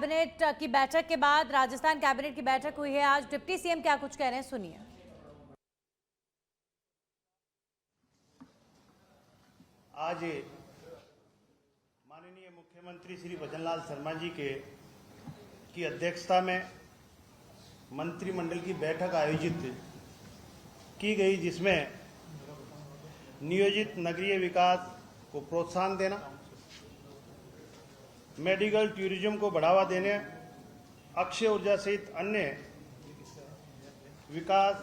Cabinet की बैठक के बाद राजस्थान कैबिनेट की बैठक हुई है आज। डिप्टी सीएम क्या कुछ कह रहे हैं, सुनिए। आज माननीय मुख्यमंत्री श्री भजनलाल शर्मा जी की अध्यक्षता में मंत्रिमंडल की बैठक आयोजित की गई, जिसमें नियोजित नगरीय विकास को प्रोत्साहन देना, मेडिकल टूरिज्म को बढ़ावा देने, अक्षय ऊर्जा सहित अन्य विकास,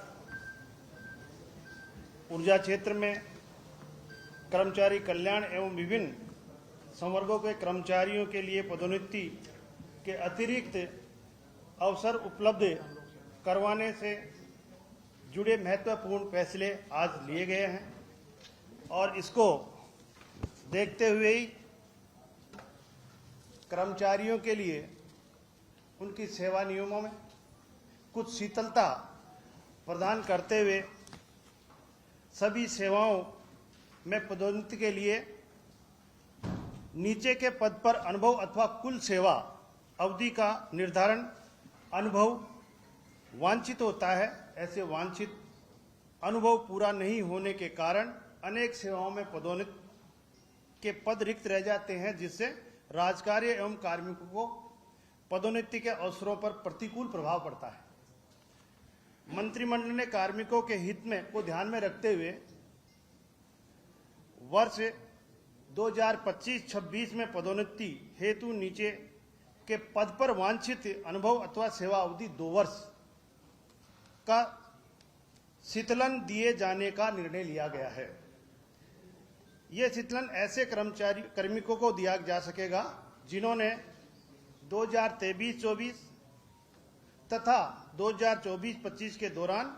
ऊर्जा क्षेत्र में कर्मचारी कल्याण एवं विभिन्न संवर्गों के कर्मचारियों के लिए पदोन्नति के अतिरिक्त अवसर उपलब्ध करवाने से जुड़े महत्वपूर्ण फैसले आज लिए गए हैं। और इसको देखते हुए ही कर्मचारियों के लिए उनकी सेवा नियमों में कुछ शिथिलता प्रदान करते हुए सभी सेवाओं में पदोन्नति के लिए नीचे के पद पर अनुभव अथवा कुल सेवा अवधि का निर्धारण अनुभव वांछित होता है। ऐसे वांछित अनुभव पूरा नहीं होने के कारण अनेक सेवाओं में पदोन्नति के पद रिक्त रह जाते हैं, जिससे राजकार्य एवं कार्मिकों को पदोन्नति के अवसरों पर प्रतिकूल प्रभाव पड़ता है। मंत्रिमंडल ने कार्मिकों के हित में को ध्यान में रखते हुए वर्ष 2025-26 में पदोन्नति हेतु नीचे के पद पर वांछित अनुभव अथवा सेवा अवधि 2 वर्ष का शीतलन दिए जाने का निर्णय लिया गया है। यह शीतलन ऐसे कार्मिकों को दिया जा सकेगा जिन्होंने 2023-24 तथा 2024-25 के दौरान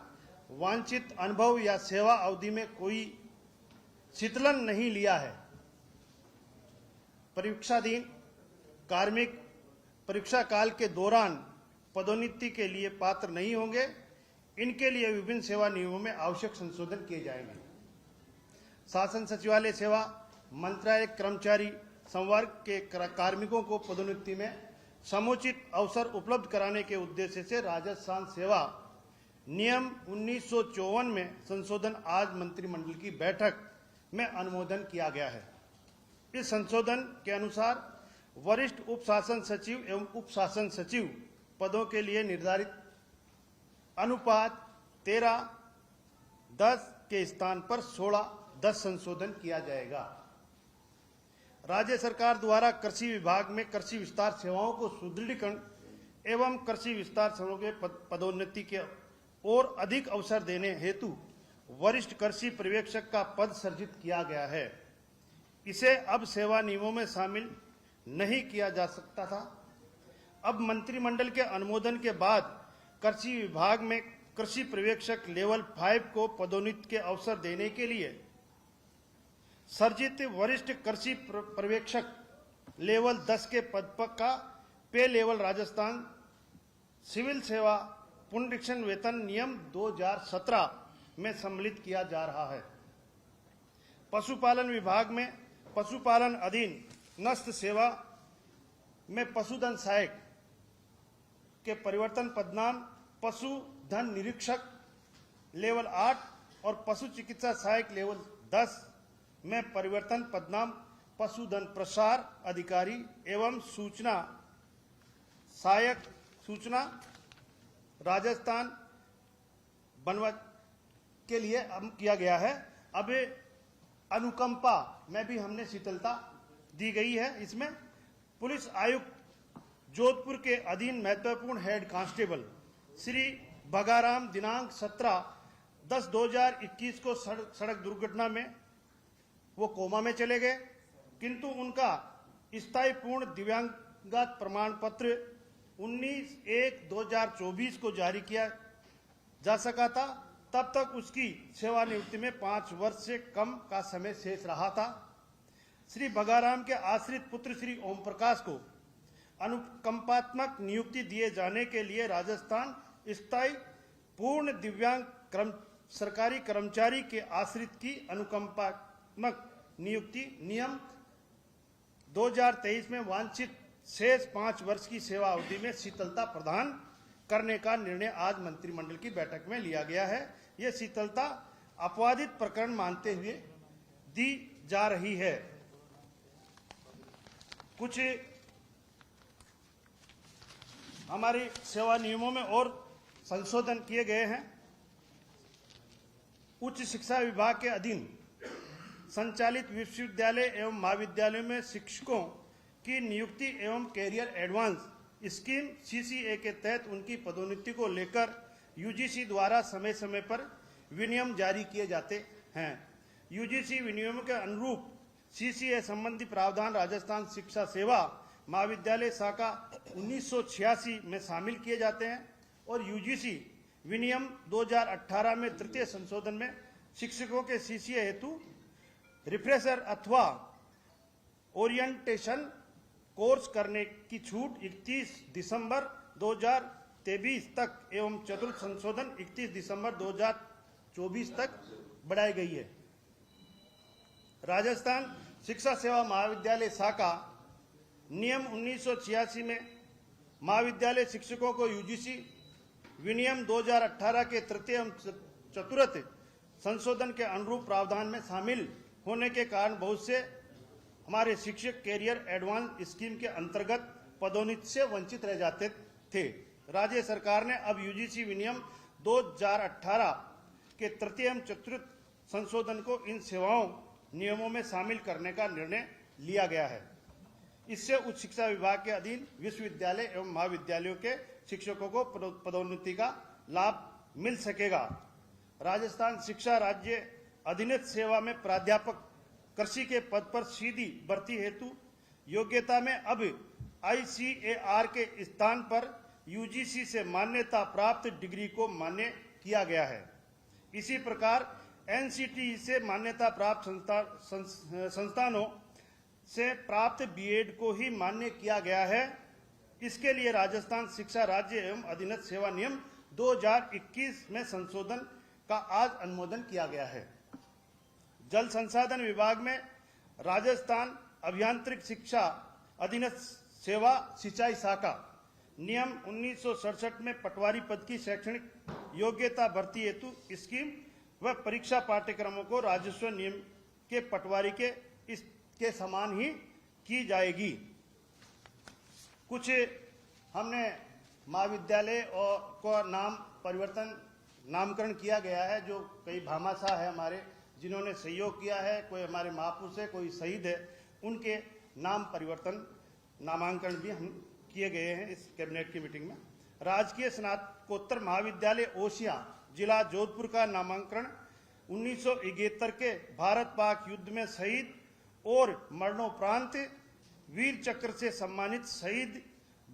वांछित अनुभव या सेवा अवधि में कोई शीतलन नहीं लिया है। परीक्षाधीन कार्मिक परीक्षा काल के दौरान पदोन्नति के लिए पात्र नहीं होंगे। इनके लिए विभिन्न सेवा नियमों में आवश्यक संशोधन किए जाएंगे। शासन सचिवालय सेवा मंत्रालय कर्मचारी संवर्ग के कार्मिकों को पदोन्नति में समुचित अवसर उपलब्ध कराने के उद्देश्य से राजस्थान सेवा नियम 1954 में संशोधन आज मंत्रिमंडल की बैठक में अनुमोदन किया गया है। इस संशोधन के अनुसार वरिष्ठ उप शासन सचिव एवं उप शासन सचिव पदों के लिए निर्धारित अनुपात 13:10 के स्थान पर 16:10 संशोधन किया जाएगा। राज्य सरकार द्वारा कृषि विभाग में कृषि विस्तार सेवाओं को सुदृढ़ीकरण एवं कृषि विस्तार सेवाओं के पदोन्नति के और अधिक अवसर देने हेतु वरिष्ठ कृषि पर्यवेक्षक का पद सृजित किया गया है। इसे अब सेवा नियमों में शामिल नहीं किया जा सकता था। अब मंत्रिमंडल के अनुमोदन के बाद कृषि विभाग में कृषि पर्यवेक्षक लेवल 5 को पदोन्नति के अवसर देने के लिए सर्जित वरिष्ठ कृषि पर्यवेक्षक लेवल 10 के पद का पे लेवल राजस्थान सिविल सेवा पुनरीक्षण वेतन नियम 2017 में सम्मिलित किया जा रहा है। पशुपालन विभाग में पशुपालन अधीन नस्ल सेवा में पशुधन सहायक के परिवर्तन पदनाम पशुधन निरीक्षक लेवल 8 और पशु चिकित्सा सहायक लेवल 10 में परिवर्तन पदनाम पशुधन प्रसार अधिकारी एवं सूचना सहायक सूचना राजस्थान बनवा के लिए किया गया है। अब अनुकंपा में भी हमने शिथिलता दी गई है। इसमें पुलिस आयुक्त जोधपुर के अधीन महत्वपूर्ण हेड कांस्टेबल श्री भगाराम दिनांक 17/10/2021 को सड़क दुर्घटना में वो कोमा में चले गए, किंतु उनका स्थायी पूर्ण दिव्यांगता प्रमाण पत्र 19/1/2024 को जारी किया जा सका था। तब तक उसकी सेवानिवृत्ति में 5 वर्ष से कम का समय शेष रहा था। श्री भगाराम के आश्रित पुत्र श्री ओम प्रकाश को अनुकंपात्मक नियुक्ति दिए जाने के लिए राजस्थान स्थायी पूर्ण दिव्यांग सरकारी कर्मचारी के आश्रित की अनुकंपात्मक नियुक्ति नियम 2023 में वांछित शेष 5 वर्ष की सेवा अवधि में शीतलता प्रदान करने का निर्णय आज मंत्रिमंडल की बैठक में लिया गया है। यह शीतलता अपवादित प्रकरण मानते हुए दी जा रही है। कुछ हमारी सेवा नियमों में और संशोधन किए गए हैं। उच्च शिक्षा विभाग के अधीन संचालित विश्वविद्यालय एवं महाविद्यालयों में शिक्षकों की नियुक्ति एवं कैरियर एडवांस स्कीम सीसीए के तहत उनकी पदोन्नति को लेकर यूजीसी द्वारा समय समय पर विनियम जारी किए जाते हैं। यूजीसी विनियमों के अनुरूप सीसीए संबंधी प्रावधान राजस्थान शिक्षा सेवा महाविद्यालय शाखा 1986 में शामिल किए जाते हैं और यूजीसी विनियम 2018 में तृतीय संशोधन में शिक्षकों के सीसीए हेतु रिफ्रेशर अथवा ओरिएंटेशन कोर्स करने की छूट 31 दिसंबर 2023 तक एवं चतुर्थ संशोधन 31 दिसंबर 2024 तक बढ़ाई गई है। राजस्थान शिक्षा सेवा महाविद्यालय शाखा नियम 1986 में महाविद्यालय शिक्षकों को यूजीसी विनियम 2018 के तृतीय एवं चतुर्थ संशोधन के अनुरूप प्रावधान में शामिल होने के कारण बहुत से हमारे शिक्षक कैरियर एडवांस स्कीम के अंतर्गत पदोन्नति से वंचित रह जाते थे। राज्य सरकार ने अब यूजीसी विनियम 2018 के तृतीय एवं चतुर्थ संशोधन को इन सेवाओं नियमों में शामिल करने का निर्णय लिया गया है। इससे उच्च शिक्षा विभाग के अधीन विश्वविद्यालय एवं महाविद्यालयों के शिक्षकों को पदोन्नति का लाभ मिल सकेगा। राजस्थान शिक्षा राज्य अधीनस्थ सेवा में प्राध्यापक कृषि के पद पर सीधी भर्ती हेतु योग्यता में अब आईसीएआर के स्थान पर यूजीसी से मान्यता प्राप्त डिग्री को मान्य किया गया है। इसी प्रकार एनसीटी से मान्यता प्राप्त संस्थानों से प्राप्त बीएड को ही मान्य किया गया है। इसके लिए राजस्थान शिक्षा राज्य एवं अधीनस्थ सेवा नियम 2021 में संशोधन का आज अनुमोदन किया गया है। जल संसाधन विभाग में राजस्थान अभियांत्रिक शिक्षा अधीनस्थ सेवा सिंचाई शाखा नियम 1967 में पटवारी पद की शैक्षणिक योग्यता भर्ती हेतु स्कीम व परीक्षा पाठ्यक्रमों को राजस्व नियम के पटवारी के समान ही की जाएगी। कुछ हमने महाविद्यालय और को नामकरण किया गया है। जो कई भामाशाह है हमारे जिन्होंने सहयोग किया है, कोई हमारे महापुरुष है, कोई शहीद है, उनके नाम परिवर्तन नामांकन भी हम किए गए हैं इस कैबिनेट की मीटिंग में। राजकीय स्नातकोत्तर महाविद्यालय ओसिया जिला जोधपुर का नामांकन 1971 के भारत पाक युद्ध में शहीद और मरणोपरांत वीर चक्र से सम्मानित शहीद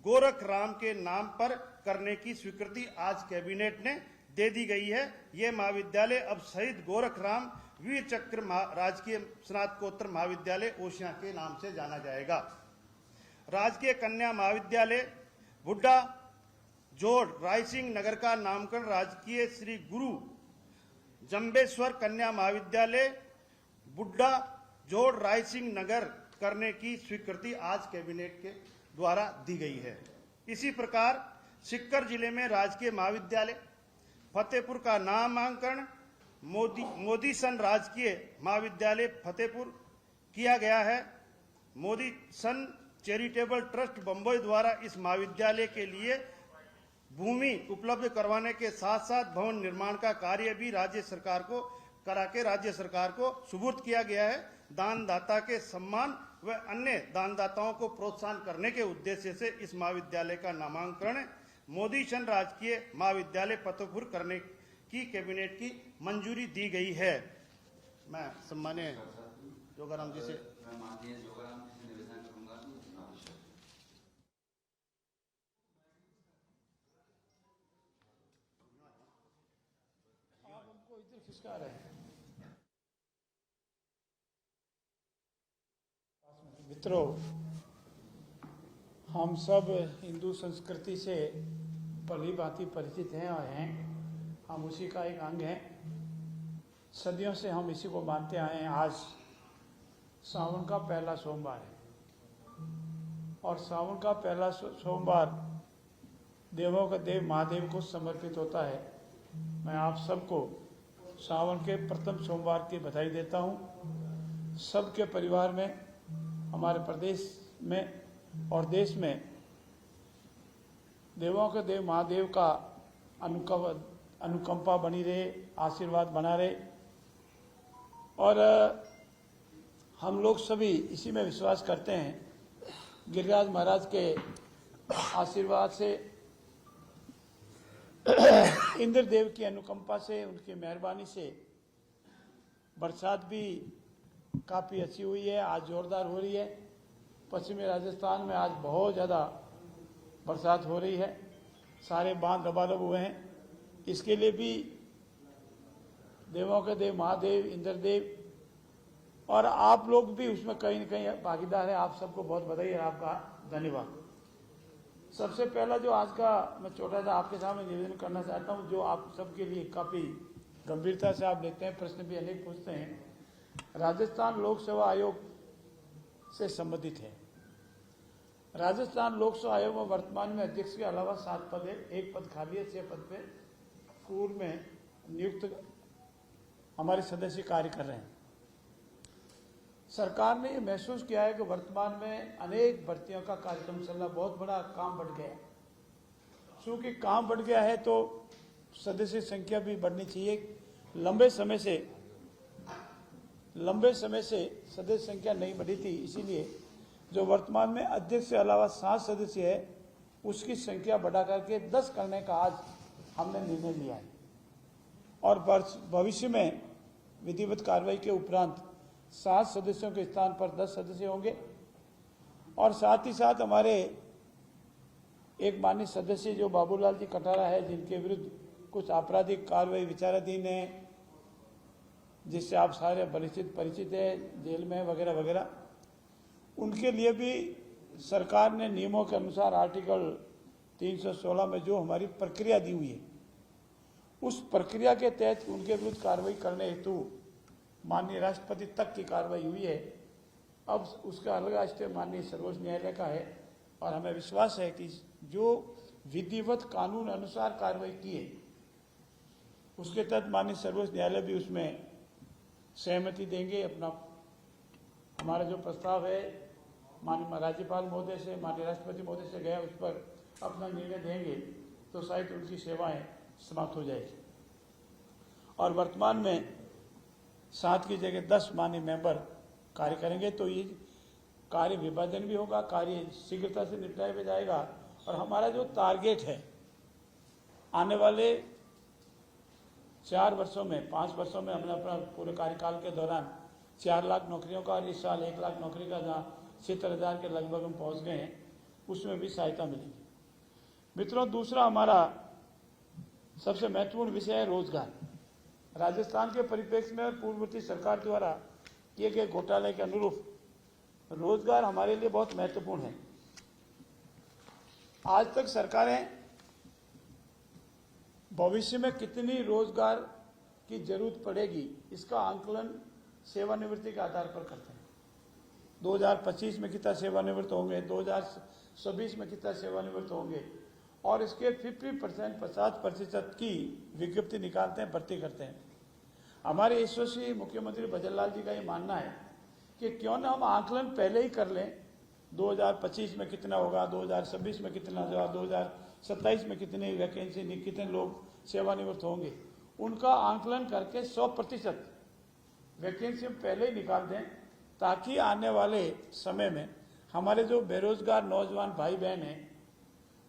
गोरख राम के नाम पर करने की स्वीकृति आज कैबिनेट ने दे दी गई है। ये महाविद्यालय अब शहीद गोरख राम वीर चक्र राजकीय स्नातकोत्तर महाविद्यालय ओसिया के नाम से जाना जाएगा। राजकीय कन्या महाविद्यालय बुड्ढा जोड़ रायसिंह नगर का नामकरण राजकीय श्री गुरु जम्बेश्वर कन्या महाविद्यालय बुड्ढा जोड़ रायसिंह नगर करने की स्वीकृति आज कैबिनेट के द्वारा दी गई है। इसी प्रकार सीकर जिले में राजकीय महाविद्यालय फतेहपुर का नामांकन मोदी सन राजकीय महाविद्यालय फतेहपुर किया गया है। मोदी सन चैरिटेबल ट्रस्ट बंबई द्वारा इस महाविद्यालय के लिए भूमि उपलब्ध करवाने के साथ साथ भवन निर्माण का कार्य भी राज्य सरकार को सुपुर्द किया गया है। दानदाता के सम्मान व अन्य दानदाताओं को प्रोत्साहन करने के उद्देश्य से इस महाविद्यालय का नामांकन मोदी सन राजकीय महाविद्यालय फतेहपुर करने की कैबिनेट की मंजूरी दी गई है। मैं सम्मान्य जोगाराम जी से निवेदन करूंगा। आप हमको इधर खिसका रहे हैं। मित्रों, हम सब हिंदू संस्कृति से भली भांति परिचित हैं और हैं। हम उसी का एक अंग हैं। सदियों से हम इसी को मानते आए हैं। आज सावन का पहला सोमवार है। और सावन का पहला सोमवार देवों का देव महादेव को समर्पित होता है। मैं आप सबको सावन के प्रथम सोमवार की बधाई देता हूँ। सबके परिवार में, हमारे प्रदेश में और देश में देवों के देव महादेव का अनुकंपा बनी रहे, आशीर्वाद बना रहे। और हम लोग सभी इसी में विश्वास करते हैं। गिरिराज महाराज के आशीर्वाद से, इंद्रदेव की अनुकंपा से, उनकी मेहरबानी से बरसात भी काफ़ी अच्छी हुई है, आज जोरदार हो रही है। पश्चिमी राजस्थान में आज बहुत ज़्यादा बरसात हो रही है, सारे बांध लबालब हुए हैं। इसके लिए भी देवों के देव महादेव, इंद्रदेव और आप लोग भी उसमें कहीं न कहीं भागीदार है। आप सबको बहुत बधाई और आपका धन्यवाद। सबसे पहला जो आज का मैं छोटा सा आपके सामने निवेदन करना चाहता हूं, जो आप सबके लिए काफ़ी गंभीरता से आप लेते हैं, प्रश्न भी अनेक पूछते हैं। राजस्थान लोक सेवा आयोग से संबंधित है। राजस्थान लोक सेवा आयोग में वर्तमान में अध्यक्ष के अलावा 7 पद है, 1 पद खाली है, 6 पद पे पूर्व में नियुक्त हमारे सदस्य कार्य कर रहे हैं। सरकार ने महसूस किया है कि वर्तमान में अनेक भर्तियों का कार्यक्रम चल रहा, बहुत बड़ा काम बढ़ गया। चूंकि काम बढ़ गया है तो सदस्य संख्या भी बढ़नी चाहिए। लंबे समय से सदस्य संख्या नहीं बढ़ी थी, इसीलिए जो वर्तमान में अध्यक्ष के अलावा 7 सदस्य है, उसकी संख्या बढ़ा करके 10 करने का आज हमने निर्णय लिया है। और भविष्य में विधिवत कार्रवाई के उपरांत 7 सदस्यों के स्थान पर 10 सदस्य होंगे। और साथ ही साथ हमारे एक माननीय सदस्य जो बाबूलाल जी कटारा है, जिनके विरुद्ध कुछ आपराधिक कार्रवाई विचाराधीन है, जिससे आप सारे परिचित है, जेल में वगैरह वगैरह, उनके लिए भी सरकार ने नियमों के अनुसार आर्टिकल 316 में जो हमारी प्रक्रिया दी हुई है, उस प्रक्रिया के तहत उनके विरुद्ध कार्रवाई करने हेतु माननीय राष्ट्रपति तक की कार्रवाई हुई है। अब उसका अलग राष्ट्रीय माननीय सर्वोच्च न्यायालय का है और हमें विश्वास है कि जो विधिवत कानून अनुसार कार्रवाई की है, उसके तहत माननीय सर्वोच्च न्यायालय भी उसमें सहमति देंगे। हमारा जो प्रस्ताव है माननीय राज्यपाल महोदय से, माननीय राष्ट्रपति महोदय से गया, उस पर अपना निर्णय देंगे तो शायद उनकी सेवाएं समाप्त हो जाएगी। और वर्तमान में 7 की जगह 10 माननीय मेंबर कार्य करेंगे, तो ये कार्य विभाजन भी होगा, कार्य शीघ्रता से निपटाया भी जाएगा। और हमारा जो टारगेट है, आने वाले 4 वर्षों में, 5 वर्षों में हमने अपना पूरे कार्यकाल के दौरान 4 लाख नौकरियों का और इस साल 1 लाख नौकरी का, जहाँ 70,000 के लगभग हम पहुँच गए हैं, उसमें भी सहायता मिलेगी। मित्रों, दूसरा हमारा सबसे महत्वपूर्ण विषय है रोजगार। राजस्थान के परिप्रेक्ष्य में और पूर्ववर्ती सरकार द्वारा किए गए घोटाले के अनुरूप रोजगार हमारे लिए बहुत महत्वपूर्ण है। आज तक सरकारें भविष्य में कितनी रोजगार की जरूरत पड़ेगी, इसका आंकलन सेवानिवृत्ति के आधार पर करते हैं। 2025 में कितना सेवानिवृत्त होंगे, 2026 में कितना सेवानिवृत्त होंगे, और इसके 50% की विज्ञप्ति निकालते हैं, भर्ती करते हैं। हमारे यशस्वी मुख्यमंत्री भजनलाल जी का ये मानना है कि क्यों ना हम आंकलन पहले ही कर लें, 2025 में कितना होगा, 2026 में कितना होगा, 2027 में कितनी वैकेंसी, कितने लोग सेवानिवृत्त होंगे, उनका आंकलन करके 100% वैकेंसी हम पहले ही निकाल दें, ताकि आने वाले समय में हमारे जो बेरोजगार नौजवान भाई बहन हैं,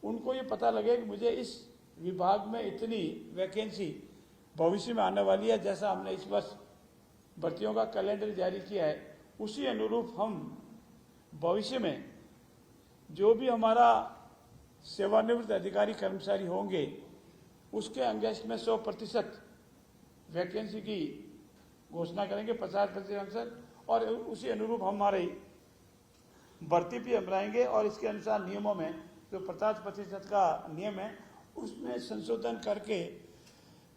उनको ये पता लगे कि मुझे इस विभाग में इतनी वैकेंसी भविष्य में आने वाली है। जैसा हमने इस वर्ष भर्तियों का कैलेंडर जारी किया है, उसी अनुरूप हम भविष्य में जो भी हमारा सेवानिवृत्त अधिकारी कर्मचारी होंगे, उसके अंगेस्ट में 100% वैकेंसी की घोषणा करेंगे, 50% आंसर, और उसी अनुरूप हमारी भर्ती भी हम लाएंगे। और इसके अनुसार नियमों में जो 50% का नियम है, उसमें संशोधन करके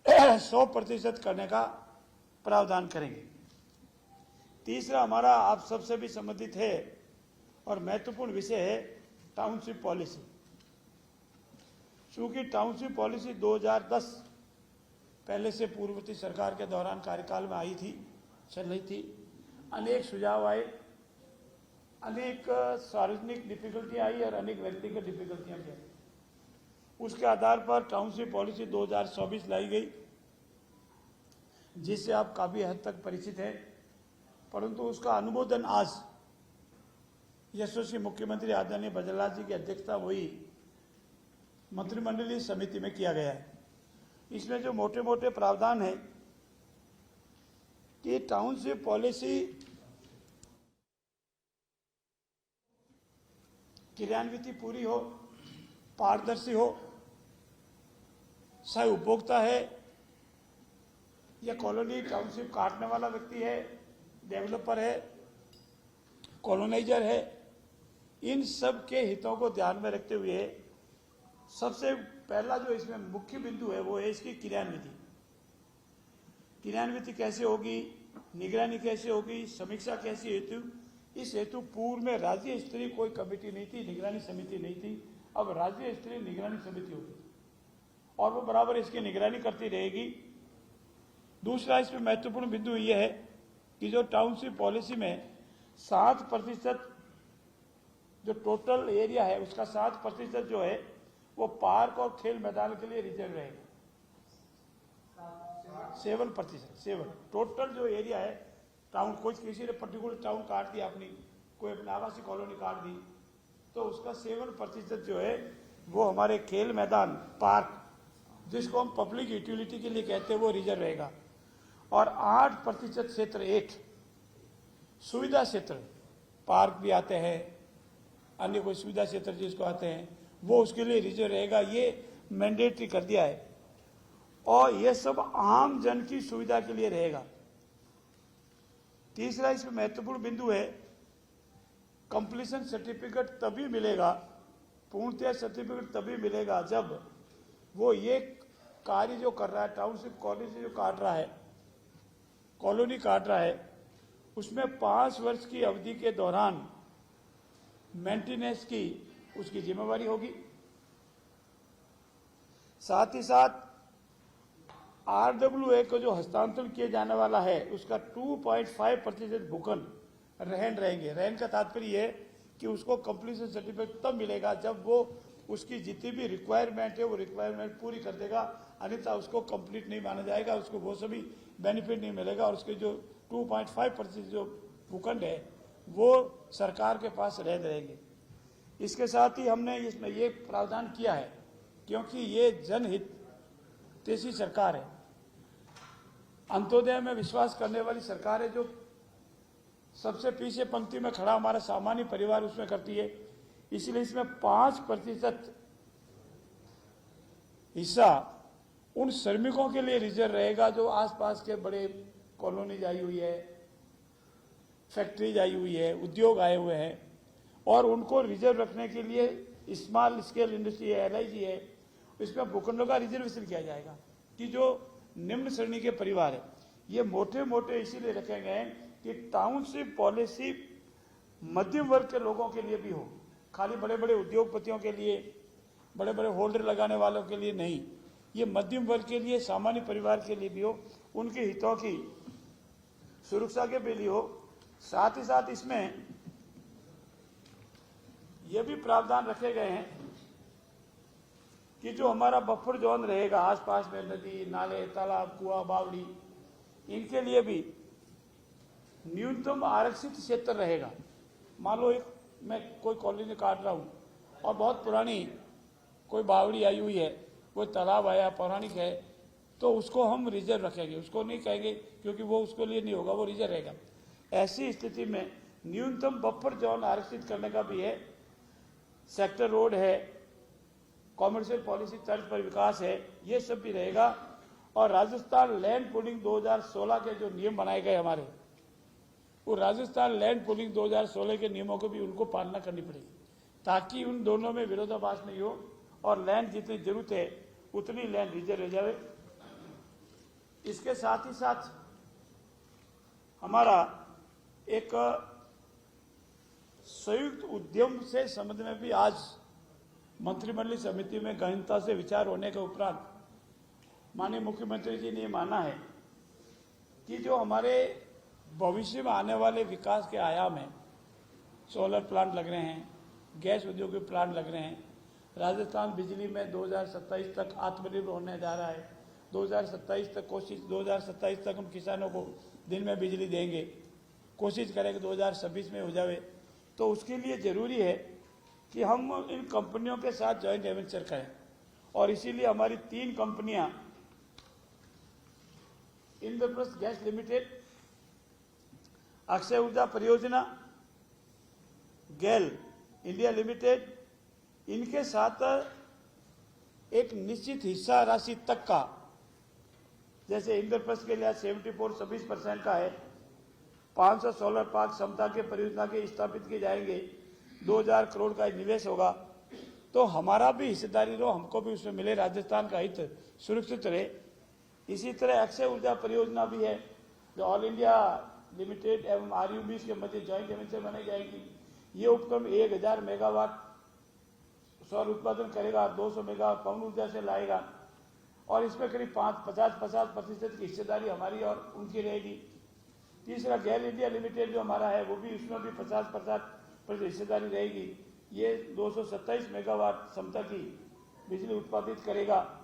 100% करने का प्रावधान करेंगे। तीसरा हमारा आप सबसे भी संबंधित है और महत्वपूर्ण विषय है टाउनशिप पॉलिसी। चूंकि टाउनशिप पॉलिसी 2010 पहले से पूर्ववर्ती सरकार के दौरान कार्यकाल में आई थी, चल रही थी, अनेक सुझाव आए, अनेक सार्वजनिक डिफिकल्टी आई और अनेक व्यक्तिगत डिफिकल्टियां भी आई। उसके आधार पर टाउनशिप पॉलिसी 2024 लाई गई, जिससे आप काफी हद तक परिचित हैं, परंतु उसका अनुमोदन आज यशस्वी मुख्यमंत्री आदरणीय भजनलाल जी की अध्यक्षता हुई मंत्रिमंडलीय समिति में किया गया है। इसमें जो मोटे मोटे प्रावधान है कि टाउनशिप पॉलिसी क्रियान्वित पूरी हो, पारदर्शी हो, चाहे उपभोक्ता है या कॉलोनी टाउनशिप काटने वाला व्यक्ति है, डेवलपर है, कॉलोनाइजर है, इन सब के हितों को ध्यान में रखते हुए सबसे पहला जो इसमें मुख्य बिंदु है वो है इसकी क्रियान्विति। क्रियान्विति कैसे होगी, निगरानी कैसे होगी, समीक्षा कैसी हेतु, इस हेतु पूर्व में राज्य स्तरीय कोई कमेटी नहीं थी, निगरानी समिति नहीं थी। अब राज्य स्तरीय निगरानी समिति होगी और वो बराबर इसकी निगरानी करती रहेगी। दूसरा इसमें महत्वपूर्ण बिंदु यह है कि जो टाउनशिप पॉलिसी में 7% जो टोटल एरिया है उसका 7% जो है वो पार्क और खेल मैदान के लिए रिजर्व रहेगा। 7% टोटल जो एरिया है टाउन, कोई किसी ने पर्टिकुलर टाउन काट दिया, अपनी कोई अपनी आवासीय कॉलोनी काट दी, तो उसका 7% जो है वो हमारे खेल मैदान, पार्क, जिसको हम पब्लिक यूटिलिटी के लिए कहते हैं, वो रिजर्व रहेगा। और 8% क्षेत्र 8 सुविधा क्षेत्र, पार्क भी आते हैं, अन्य कोई सुविधा क्षेत्र जिसको आते हैं, वो उसके लिए रिजर्व रहेगा। ये मैंडेटरी कर दिया है और ये सब आम जन की सुविधा के लिए रहेगा। तीसरा इसमें महत्वपूर्ण बिंदु है, कंप्लीशन सर्टिफिकेट तभी मिलेगा, पूर्णतः सर्टिफिकेट तभी मिलेगा जब वो ये कार्य जो कर रहा है, टाउनशिप कॉलोनी जो काट रहा है, कॉलोनी काट रहा है, उसमें 5 वर्ष की अवधि के दौरान मेंटेनेंस की उसकी जिम्मेवारी होगी। साथ ही साथ RWA को जो हस्तांतरण किए जाने वाला है उसका 2.5% भूखंड रहन रहेंगे। रहन का तात्पर्य है कि उसको कंप्लीशन सर्टिफिकेट तब मिलेगा जब वो उसकी जितनी भी रिक्वायरमेंट है वो रिक्वायरमेंट पूरी कर देगा, अन्यथा उसको कंप्लीट नहीं माना जाएगा, उसको वो सभी बेनिफिट नहीं मिलेगा और उसके जो 2.5% जो भूखंड है वो सरकार के पास रहन रहेंगे। इसके साथ ही हमने इसमें ये प्रावधान किया है क्योंकि ये जनहित जैसी सरकार है, अंत्योदय में विश्वास करने वाली सरकार है, जो सबसे पीछे पंक्ति में खड़ा हमारा सामान्य परिवार उसमें करती है। इसलिए इसमें 5% हिस्सा उन श्रमिकों के लिए रिजर्व रहेगा जो आसपास के बड़े कॉलोनीज आई हुई है, फैक्ट्रीज आई हुई है, उद्योग आए हुए हैं, और उनको रिजर्व रखने के लिए स्मॉल स्केल इंडस्ट्री है, LIG है, इसमें भूखंडों का रिजर्वेशन किया जाएगा कि जो निम्न श्रेणी के परिवार है। ये मोटे मोटे इसीलिए रखे गए हैं कि टाउनशिप पॉलिसी मध्यम वर्ग के लोगों के लिए भी हो, खाली बड़े बड़े उद्योगपतियों के लिए, बड़े बड़े होल्डर लगाने वालों के लिए नहीं, ये मध्यम वर्ग के लिए, सामान्य परिवार के लिए भी हो, उनके हितों की सुरक्षा के लिए हो। साथ ही साथ इसमें यह भी प्रावधान रखे गए हैं कि जो हमारा बफर जोन रहेगा आसपास में, नदी, नाले, तालाब, कुआं, बावड़ी, इनके लिए भी न्यूनतम आरक्षित क्षेत्र रहेगा। मान लो एक मैं कोई कॉलोनी काट रहा हूँ और बहुत पुरानी कोई बावड़ी आई हुई है, कोई तालाब आया पौराणिक है, तो उसको हम रिजर्व रखेंगे, उसको नहीं कहेंगे क्योंकि वो उसके लिए नहीं होगा, वो रिजर्व रहेगा। ऐसी स्थिति में न्यूनतम बफर जोन आरक्षित करने का भी है। सेक्टर रोड है, कॉमर्शियल पॉलिसी तर्ज पर विकास है, ये सब भी रहेगा। और राजस्थान लैंड पूलिंग 2016 के जो नियम बनाए गए हमारे, वो राजस्थान लैंड पूलिंग 2016 के नियमों को भी उनको पालना करनी पड़ेगी ताकि उन दोनों में विरोधाभास नहीं हो और लैंड जितनी जरूरत है उतनी लैंड रिजर्व हो जाए। इसके साथ ही साथ हमारा एक संयुक्त उद्यम से संबंध में भी आज मंत्रिमंडलीय समिति में गहनता से विचार होने के उपरांत माननीय मुख्यमंत्री जी ने ये माना है कि जो हमारे भविष्य में आने वाले विकास के आयाम हैं, सोलर प्लांट लग रहे हैं, गैस उद्योग के प्लांट लग रहे हैं, राजस्थान बिजली में 2027 तक आत्मनिर्भर होने जा रहा है। 2027 तक कोशिश 2027 तक हम किसानों को दिन में बिजली देंगे, कोशिश करेंगे 2026 में हो जाए। तो उसके लिए जरूरी है कि हम इन कंपनियों के साथ जॉइंट वेंचर करें और इसीलिए हमारी 3 कंपनियां इंद्रप्रस्थ गैस लिमिटेड, अक्षय ऊर्जा परियोजना, गेल इंडिया लिमिटेड, इनके साथ एक निश्चित हिस्सा राशि तक का, जैसे इंद्रप्रस्थ के लिए 74-26% का है, 500 सोलर पार्क क्षमता के परियोजना के स्थापित किए जाएंगे, 2000 करोड़ का निवेश होगा। तो हमारा भी हिस्सेदारी रहो, हमको भी उसमें मिले, राजस्थान का हित सुरक्षित रहे। इसी तरह अक्षय ऊर्जा परियोजना भी है जो ऑल इंडिया लिमिटेड एवं आरयूबी के मध्य जॉइंट वेंचर बनाई जाएगी। ये उपक्रम 1000 मेगावाट सौर उत्पादन करेगा, 200 मेगावाट पवन ऊर्जा से लाएगा और इसमें करीब 50% की हिस्सेदारी हमारी और उनकी रहेगी। तीसरा गेल इंडिया लिमिटेड जो हमारा है वो भी, उसमें भी 50% हिस्सेदारी रहेगी। ये 227 मेगावाट क्षमता की बिजली उत्पादित करेगा।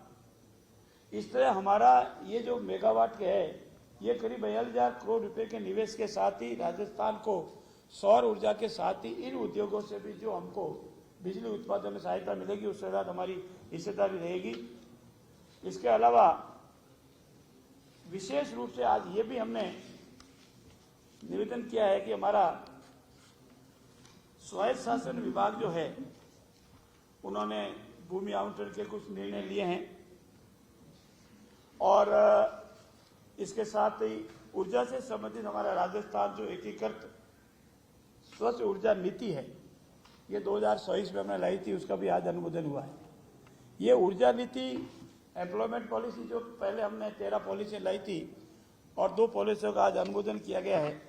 इस तरह हमारा ये जो मेगावाट के है ये करीब 42,000 करोड़ रुपए के निवेश के साथ ही राजस्थान को सौर ऊर्जा के साथ ही इन उद्योगों से भी जो हमको बिजली उत्पादन में सहायता मिलेगी उसके साथ हमारी हिस्सेदारी रहेगी। इसके अलावा विशेष रूप से आज ये भी हमने निवेदन किया है कि हमारा स्वायत्त शासन विभाग जो है उन्होंने भूमि आवंटन के कुछ निर्णय लिए हैं और इसके साथ ही ऊर्जा से संबंधित हमारा राजस्थान जो एकीकृत स्वच्छ ऊर्जा नीति है ये 2024 में हमने लाई थी, उसका भी आज अनुमोदन हुआ है। ये ऊर्जा नीति एम्प्लॉयमेंट पॉलिसी जो पहले हमने 13 पॉलिसी लाई थी और 2 पॉलिसियों का आज अनुमोदन किया गया है।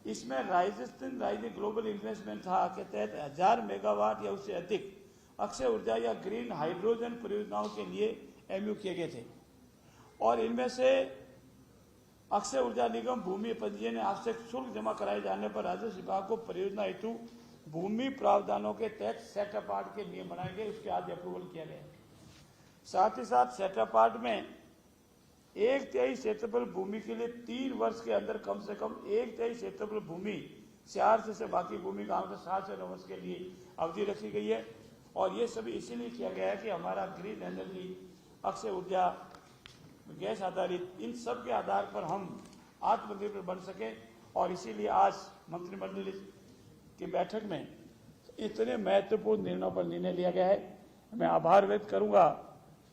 इसमें राजस्थान ग्लोबल इन्वेस्टमेंट था के तहत 1000 मेगावाट या उससे अधिक अक्षय ऊर्जा या ग्रीन हाइड्रोजन परियोजनाओं के लिए एमयू किए गए थे और इनमें से अक्षय ऊर्जा निगम भूमि पंजीयन आवश्यक शुल्क जमा कराए जाने पर राजस्व विभाग को परियोजना हेतु भूमि प्रावधानों के तहत सेट अपार्ट के नियम बनाए गए, उसके आज अप्रूवल किया गया। साथ ही साथ सेट अपार्ट में 1/3 क्षेत्रफल भूमि के लिए 3 वर्ष के अंदर कम से कम 1/3 क्षेत्रफल भूमि से बाकी भूमि का 7 से 9 वर्ष के लिए अवधि रखी गई है और ये सभी इसीलिए किया गया है कि हमारा ग्रीन एनर्जी, अक्षय ऊर्जा, गैस आधारित इन सब के आधार पर हम आत्मनिर्भर बन सके और इसीलिए आज मंत्रिमंडल की बैठक में इतने महत्वपूर्ण निर्णयों पर निर्णय लिया गया है। मैं आभार व्यक्त करूंगा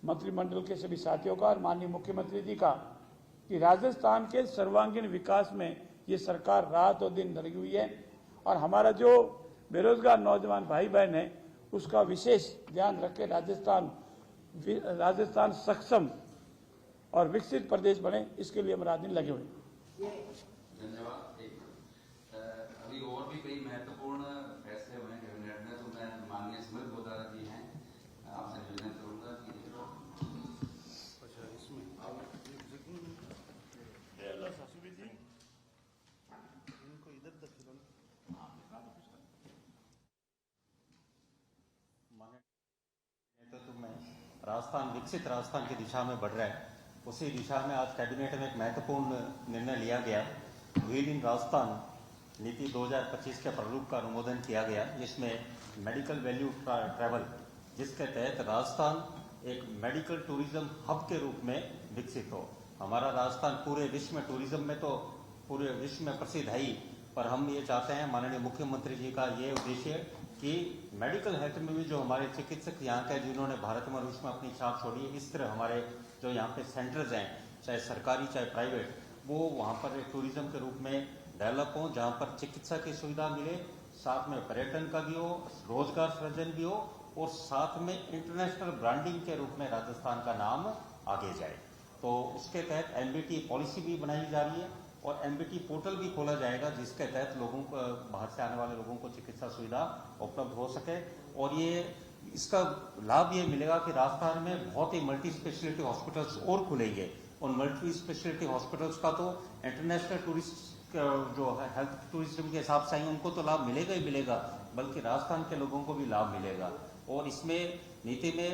मंत्रिमंडल के सभी साथियों का और माननीय मुख्यमंत्री जी का कि राजस्थान के सर्वांगीण विकास में ये सरकार रात और दिन लगी हुई है और हमारा जो बेरोजगार नौजवान भाई बहन है उसका विशेष ध्यान रख के राजस्थान सक्षम और विकसित प्रदेश बने, इसके लिए हम रात दिन लगे हुए हैं। धन्यवाद। अभी और भी कई महत्वपूर्ण फैसले हुए हैं कैबिनेट में, तो मैं माननीय स्मृति गोदारा जी हैं, आपसे निवेदन करूंगा कि इनको इधर नेतृत्व में राजस्थान विकसित राजस्थान की दिशा में बढ़ रहा है, उसी दिशा में आज कैबिनेट में एक महत्वपूर्ण निर्णय लिया गया। व्हील इन राजस्थान नीति 2025 के प्रारूप का अनुमोदन किया गया, जिसमें मेडिकल वैल्यू ट्रैवल, जिसके तहत राजस्थान एक मेडिकल टूरिज्म हब के रूप में विकसित हो। हमारा राजस्थान पूरे विश्व में टूरिज्म में तो पूरे विश्व में प्रसिद्ध है ही, पर हम ये चाहते हैं माननीय मुख्यमंत्री जी का ये उद्देश्य कि मेडिकल हेल्थ में भी जो हमारे चिकित्सक यहाँ के जिन्होंने भारत में और विश्व में अपनी छाप छोड़ी है, इस तरह हमारे जो यहाँ पे सेंटर्स हैं, चाहे सरकारी चाहे प्राइवेट, वो वहाँ पर एक टूरिज्म के रूप में डेवलप हो, जहाँ पर चिकित्सा की सुविधा मिले, साथ में पर्यटन का भी हो, रोजगार सृजन भी हो और साथ में इंटरनेशनल ब्रांडिंग के रूप में राजस्थान का नाम आगे जाए। तो उसके तहत एमबीटी पॉलिसी भी बनाई जा रही है और MBT पोर्टल भी खोला जाएगा, जिसके तहत लोगों को, बाहर से आने वाले लोगों को चिकित्सा सुविधा उपलब्ध हो सके। और ये इसका लाभ ये मिलेगा कि राजस्थान में बहुत ही मल्टी स्पेशलिटी हॉस्पिटल्स और खुलेंगे। उन मल्टी स्पेशलिटी हॉस्पिटल्स का तो इंटरनेशनल टूरिस्ट जो है हेल्थ टूरिज्म के हिसाब से आएंगे उनको तो लाभ मिलेगा ही मिलेगा, बल्कि राजस्थान के लोगों को भी लाभ मिलेगा। और इसमें नीति में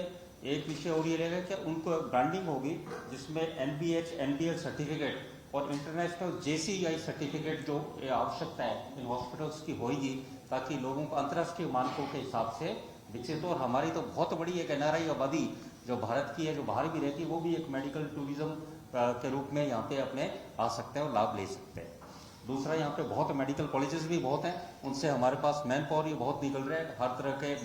एक विषय और ये रहेगा कि उनको ब्रांडिंग होगी, जिसमें NBH NDL सर्टिफिकेट और इंटरनेशनल JCI सर्टिफिकेट जो आवश्यकता है इन हॉस्पिटल्स की होगी, ताकि लोगों को अंतर्राष्ट्रीय मानकों के हिसाब से विकसित हो। और हमारी तो बहुत बड़ी एक NRI आबादी जो भारत की है, जो बाहर भी रहती है, वो भी एक मेडिकल टूरिज्म के रूप में यहाँ पे अपने आ सकते हैं और लाभ ले सकते हैं। दूसरा, यहाँ पे बहुत मेडिकल कॉलेजेस भी बहुत हैं, उनसे हमारे पास मैन पावर ये बहुत निकल रहा है, हर तरह के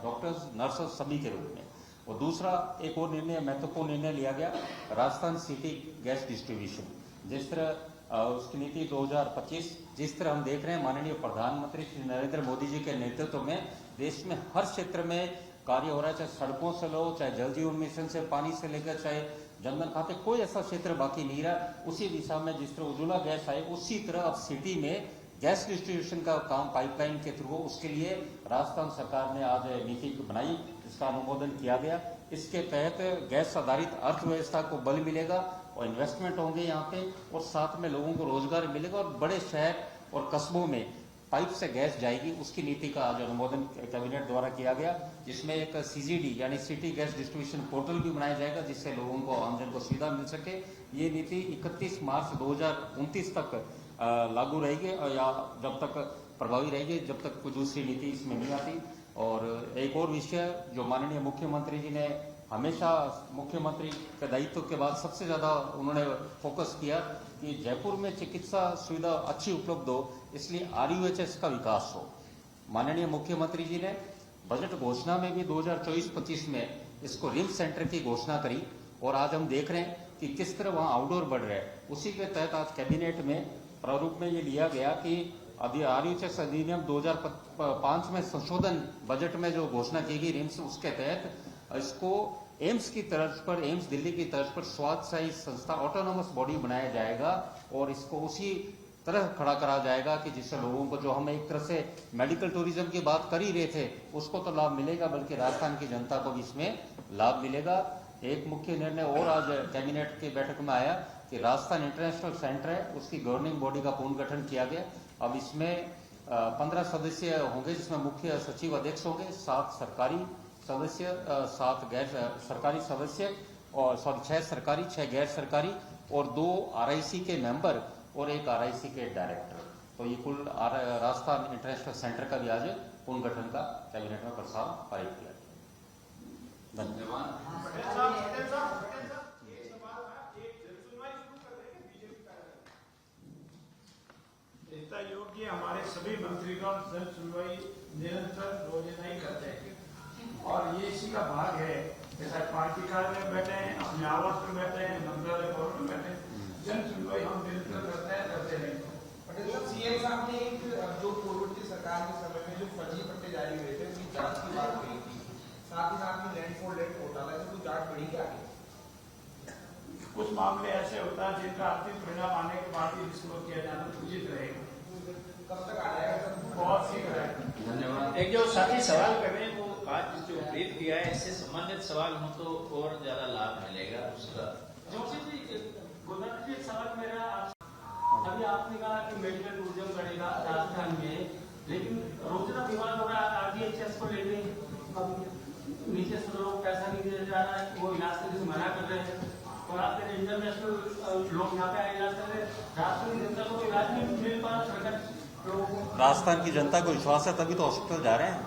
डॉक्टर्स नर्सेस सभी के रूप में। और दूसरा एक और निर्णय, महत्वपूर्ण निर्णय लिया गया, राजस्थान सिटी गैस डिस्ट्रीब्यूशन। जिस तरह उसकी नीति 2025, जिस तरह हम देख रहे हैं माननीय प्रधानमंत्री श्री नरेंद्र मोदी जी के नेतृत्व में देश में हर क्षेत्र में कार्य हो रहा है, चाहे सड़कों से लो, चाहे जल जीवन मिशन से पानी से लेकर चाहे जनधन खाते, कोई ऐसा क्षेत्र बाकी नहीं रहा। उसी दिशा में जिस तरह उज्ज्वला गैस आए, उसी तरह अब सिटी में गैस डिस्ट्रीब्यूशन का काम पाइपलाइन के थ्रू, उसके लिए राजस्थान सरकार ने आज नीति बनाई, इसका अनुमोदन किया गया। इसके तहत गैस आधारित अर्थव्यवस्था को बल मिलेगा और इन्वेस्टमेंट होंगे यहाँ पे, और साथ में लोगों को रोजगार मिलेगा और बड़े शहर और कस्बों में पाइप से गैस जाएगी। उसकी नीति का आज अनुमोदन कैबिनेट द्वारा किया गया, जिसमें एक CGD यानी सिटी गैस डिस्ट्रीब्यूशन पोर्टल भी बनाया जाएगा, जिससे लोगों को, आमजन को सुविधा मिल सके। ये नीति 31 मार्च 2029 तक लागू रहेगी, या जब तक प्रभावी रहेगी, जब तक कोई दूसरी नीति इसमें नहीं आती। और एक और विषय जो माननीय मुख्यमंत्री जी ने हमेशा, मुख्यमंत्री के दायित्व के बाद सबसे ज्यादा उन्होंने फोकस किया कि जयपुर में चिकित्सा सुविधा अच्छी उपलब्ध हो, इसलिए RUHS का विकास हो। माननीय मुख्यमंत्री जी ने बजट घोषणा में भी 2024-25 में इसको रिम्स सेंटर की घोषणा करी, और आज हम देख रहे हैं कि किस तरह वहां आउटडोर बढ़ रहा है। उसी के तहत आज कैबिनेट में प्रारूप में ये लिया गया कि RUHS अधिनियम 2005 में संशोधन बजट में जो घोषणा की गई रिम्स, उसके तहत इसको एम्स की तर्ज पर, एम्स दिल्ली की तर्ज पर स्वायत्तशासी संस्था ऑटोनोमस बॉडी बनाया जाएगा, और इसको उसी तरह खड़ा करा जाएगा कि जिससे लोगों को, जो हम एक तरह से मेडिकल टूरिज्म की बात कर ही रहे थे, उसको तो लाभ मिलेगा, बल्कि राजस्थान की जनता को भी इसमें लाभ मिलेगा। एक मुख्य निर्णय और आज कैबिनेट की बैठक में आया कि राजस्थान इंटरनेशनल सेंटर है, उसकी गवर्निंग बॉडी का पुनर्गठन किया गया। अब इसमें 15 सदस्य होंगे, जिसमें मुख्य सचिव अध्यक्ष होंगे, 7 सरकारी सदस्य, 7 गैर सरकारी सदस्य, और 6 सरकारी, 6 गैर सरकारी, और 2 RIC के मेंबर और 1 RIC के डायरेक्टर। तो ये कुल राजस्थान इंटरनेशनल सेंटर का भी आज पुनर्गठन का कैबिनेट में प्रस्ताव पारित किया। इतना योग्य हमारे सभी मंत्रीगण जन सुनवाई निरंतर रोजाना ही करते हैं, और ये इसी का भाग है। जैसा पार्टी कार्य में बैठे हैं, अपने आवास पर बैठे हैं, मंत्रालय भवन में बैठे हैं, जन सुनवाई हम निरंतर करते हैं। पटेल साहब, CM साहब ने एक जो पूर्ववर्ती सरकार के समय में जो फर्जी पट्टे जारी हुए थे उसकी जांच की बात कही थी, साथ ही साथ में लैंड फॉर लैंड घोटाला से कुछ जांच बढ़ी क्या? कुछ मामले ऐसे होता है जिनका अंतिम परिणाम आने के बाद ही डिस्क्लोज किया जाना उचित रहेगा। कब तक आ जाएगा? बहुत शीघ्र है। धन्यवाद। एक जो साथी सवाल कर रहे हैं वो आज जो ब्रीफ किया है, इससे संबंधित सवाल हो तो और ज्यादा लाभ मिलेगा उसका। जोशी जी, गुजरात जी, सवाल मेरा अभी आपने कहा कि मेडिकल टूरिज्म बढ़ेगा राजस्थान में, लेकिन रोजना विवाद हो रहा है RDHS को लेके, नीचे से लोग पैसा नहीं दिया जा रहा है, वो इलाज करने से मना कर रहे हैं, और आपके इंटरनेशनल लोग यहाँ पे आए इलाज कर रहे हैं, राजस्थान की जनता को इलाज नहीं मिल पा रहा। सरकार राजस्थान की जनता को विश्वास है, तभी तो हॉस्पिटल जा रहे हैं।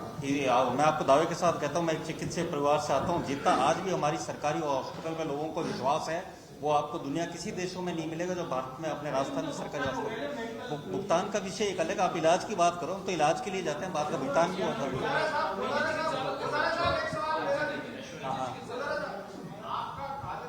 मैं आपको दावे के साथ कहता हूं, मैं एक चिकित्सीय परिवार से आता हूं, जितना आज भी हमारी सरकारी हॉस्पिटल में लोगों को विश्वास है, वो आपको दुनिया किसी देशों में नहीं मिलेगा जो भारत में, अपने राजस्थान में सरकारी हॉस्पिटल। भुगतान का विषय एक अलग, आप इलाज की बात करो तो इलाज के लिए जाते हैं, बात का भुगतान भी होता है।